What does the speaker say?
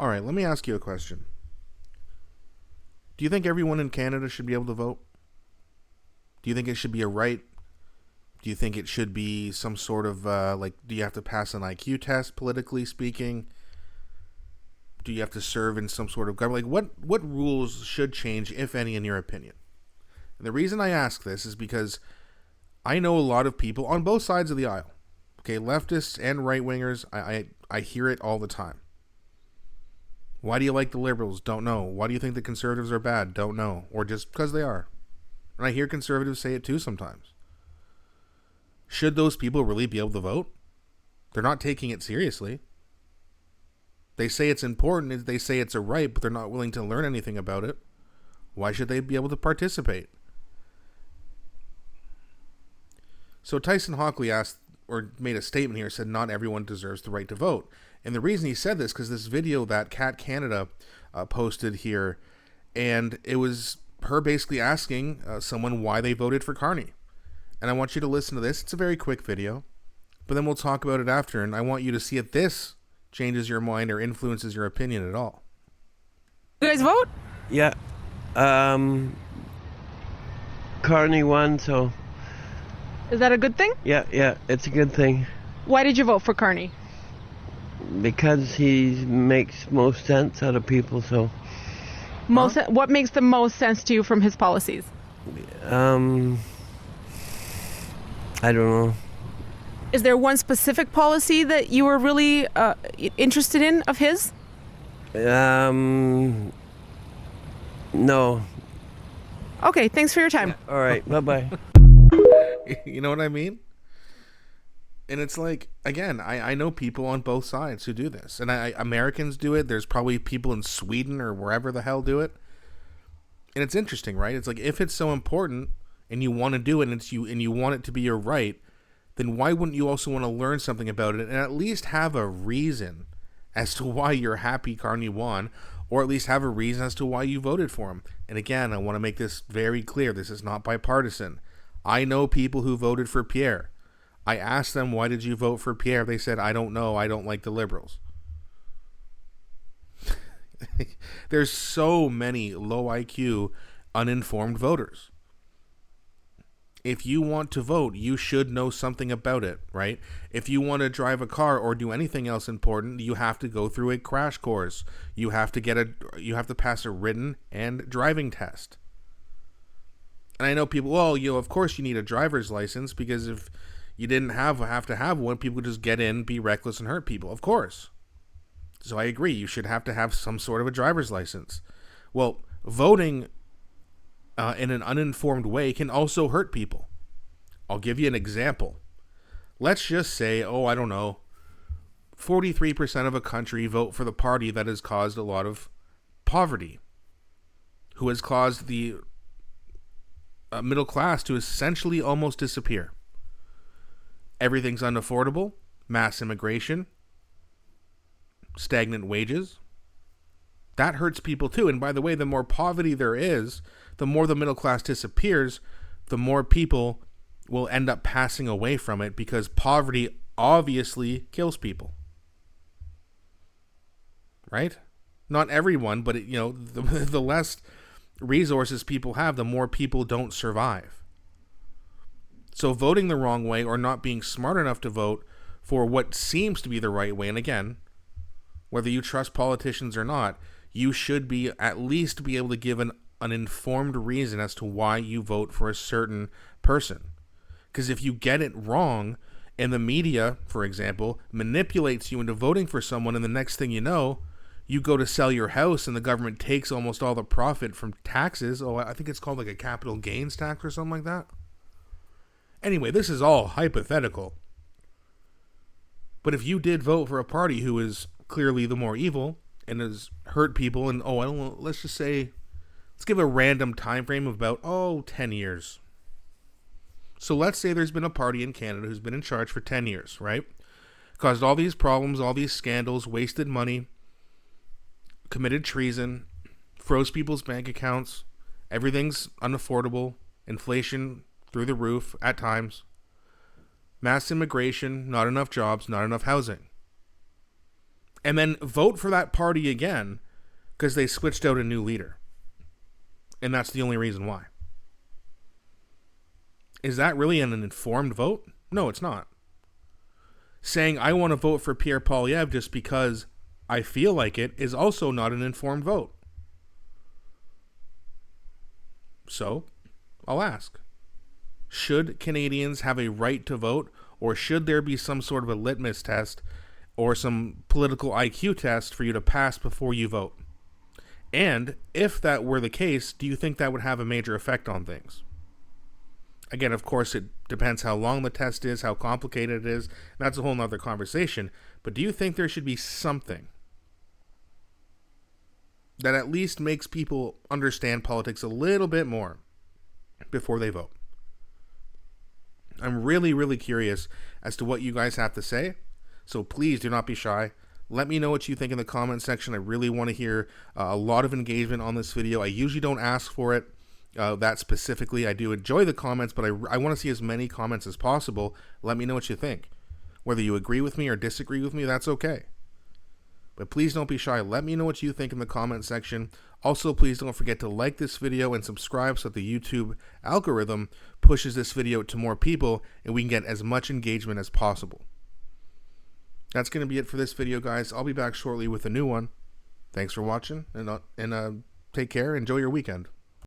All right, let me ask you a question. Do you think everyone in Canada should be able to vote? Do you think it should be a right? Do you think it should be some sort of, do you have to pass an IQ test, politically speaking? Do you have to serve in some sort of government? What rules should change, if any, in your opinion? And the reason I ask this is because I know a lot of people on both sides of the aisle. Okay, leftists and right-wingers, I hear it all the time. Why do you like the Liberals? Don't know. Why do you think the Conservatives are bad? Don't know. Or just because they are. And I hear Conservatives say it too sometimes. Should those people really be able to vote? They're not taking it seriously. They say it's important. They say it's a right, but they're not willing to learn anything about it. Why should they be able to participate? So Tyson Hockley asked, or made a statement here, said not everyone deserves the right to vote. And the reason he said this, because this video that Cat Canada posted here, and it was her basically asking someone why they voted for Carney. And I want you to listen to this. It's a very quick video, but then we'll talk about it after, and I want you to see if this changes your mind or influences your opinion at all. You guys vote? Yeah. Carney won, so... Is that a good thing? Yeah, it's a good thing. Why did you vote for Carney? Because he makes most sense out of people, so... What makes the most sense to you from his policies? I don't know. Is there one specific policy that you were really interested in of his? No. Okay, thanks for your time. All right, bye-bye. You know what I mean? And it's like, again, I know people on both sides who do this. And Americans do it. There's probably people in Sweden or wherever the hell do it. And it's interesting, right? It's like, if it's so important and you want to do it and you want it to be your right, then why wouldn't you also want to learn something about it and at least have a reason as to why you're happy Carney won, or at least have a reason as to why you voted for him? And again, I want to make this very clear. This is not bipartisan. I know people who voted for Pierre. I asked them, why did you vote for Pierre? They said, I don't know. I don't like the Liberals. There's so many low IQ, uninformed voters. If you want to vote, you should know something about it, right? If you want to drive a car or do anything else important, you have to go through a crash course. You have to pass a written and driving test. And I know people, of course you need a driver's license, because if you didn't have to have one, people would just get in, be reckless, and hurt people. Of course. So I agree, you should have to have some sort of a driver's license. Well, voting in an uninformed way can also hurt people. I'll give you an example. Let's just say, 43% of a country vote for the party that has caused a lot of poverty, who has caused the middle class to essentially almost disappear. Everything's unaffordable, mass immigration, stagnant wages. That hurts people too. And by the way, the more poverty there is, the more the middle class disappears, the more people will end up passing away from it, because poverty obviously kills people. Right? Not everyone, but the less resources people have, the more people don't survive. So voting the wrong way, or not being smart enough to vote for what seems to be the right way, and again, whether you trust politicians or not, you should at least be able to give an informed reason as to why you vote for a certain person. Because if you get it wrong, and the media, for example, manipulates you into voting for someone, and the next thing you know, you go to sell your house and the government takes almost all the profit from taxes. I think it's called like a capital gains tax or something like that. Anyway, this is all hypothetical. But if you did vote for a party who is clearly the more evil and has hurt people, and let's just say, let's give a random time frame of about 10 years. So let's say there's been a party in Canada who's been in charge for 10 years, right? Caused all these problems, all these scandals, wasted money, committed treason, froze people's bank accounts, everything's unaffordable, inflation through the roof at times, mass immigration, not enough jobs, not enough housing. and then vote for that party again because they switched out a new leader. And that's the only reason why. Is that really an informed vote? No, it's not. Saying I want to vote for Pierre Poilievre just because I feel like it is also not an informed vote. So, I'll ask. Should Canadians have a right to vote, or should there be some sort of a litmus test or some political IQ test for you to pass before you vote? And if that were the case, do you think that would have a major effect on things? Again, of course, it depends how long the test is, how complicated it is. That's a whole nother conversation. But do you think there should be something that at least makes people understand politics a little bit more before they vote? I'm really, really curious as to what you guys have to say. So please do not be shy. Let me know what you think in the comment section. I really want to hear a lot of engagement on this video. I usually don't ask for it. That specifically, I do enjoy the comments, but I want to see as many comments as possible. Let me know what you think. Whether you agree with me or disagree with me, that's okay. But please don't be shy. Let me know what you think in the comment section. Also, please don't forget to like this video and subscribe so that the YouTube algorithm pushes this video to more people and we can get as much engagement as possible. That's going to be it for this video, guys. I'll be back shortly with a new one. Thanks for watching, and take care. Enjoy your weekend.